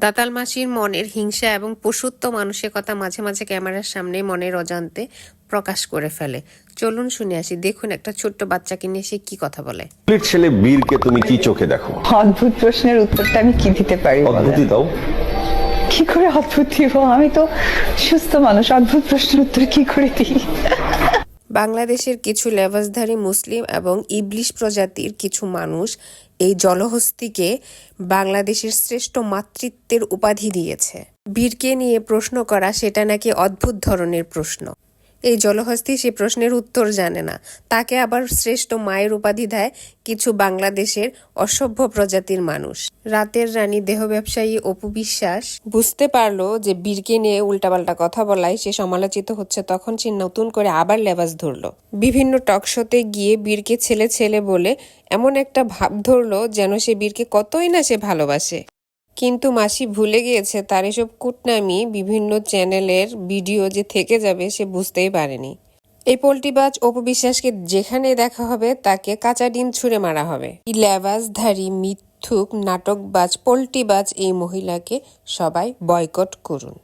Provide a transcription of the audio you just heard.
দাতাল মাসির মনের হিংসা এবং পশুত্ব মানসিকতা মাঝে মাঝে ক্যামেরার সামনে মনের অজান্তে প্রকাশ করে ফেলে। চলুন শুনে আসি। দেখুন একটা ছোট্ট বাচ্চাকে নিয়ে সে কি কথা বলে। ছেলে বীরকে তুমি কি চোখে দেখো? অদ্ভুত প্রশ্নের উত্তরটা আমি কি দিতে পারি? অদ্ভুতই দাও। কি করে অদ্ভুত দিব? আমি তো সুস্থ মানুষ, অদ্ভুত প্রশ্নের উত্তর কি করে দিই? বাংলাদেশের কিছু লেবাসধারী মুসলিম এবং ইবলিশ প্রজাতির কিছু মানুষ এই জলহস্তিকে বাংলাদেশের শ্রেষ্ঠ মাতৃত্বের উপাধি দিয়েছে। বীরকে নিয়ে প্রশ্ন করা সেটা নাকি অদ্ভুত ধরনের প্রশ্ন। এই জলহস্তি সে প্রশ্নের উত্তর জানে না, তাকে আবার শ্রেষ্ঠ মায়ের উপাধি দেয় কিছু বাংলাদেশের অসভ্য প্রজাতির মানুষ। রাতের রানী দেহ ব্যবসায়ী অপু বিশ্বাস বুঝতে পারলো যে বীরকে নিয়ে উল্টাপাল্টা কথা বলায় সে সমালোচিত হচ্ছে, তখন সে নতুন করে আবার লেবাস ধরলো। বিভিন্ন টকশোতে গিয়ে বীরকে ছেলে ছেলে বলে এমন একটা ভাব ধরলো যেন সে বীরকে কতই না সে ভালোবাসে। কিন্তু মাসি ভুলে গিয়েছে তার এসব কুটনামি বিভিন্ন চ্যানেলের ভিডিও যে থেকে যাবে সে বুঝতেই পারেনি। এই পোল্ট্রিবাজ অপু বিশ্বাসকে যেখানে দেখা হবে তাকে কাঁচা ডিম ছুঁড়ে মারা হবে। এই লেবাসধারী মিথ্যুক নাটকবাজ পোল্ট্রিবাজ এই মহিলাকে সবাই বয়কট করুন।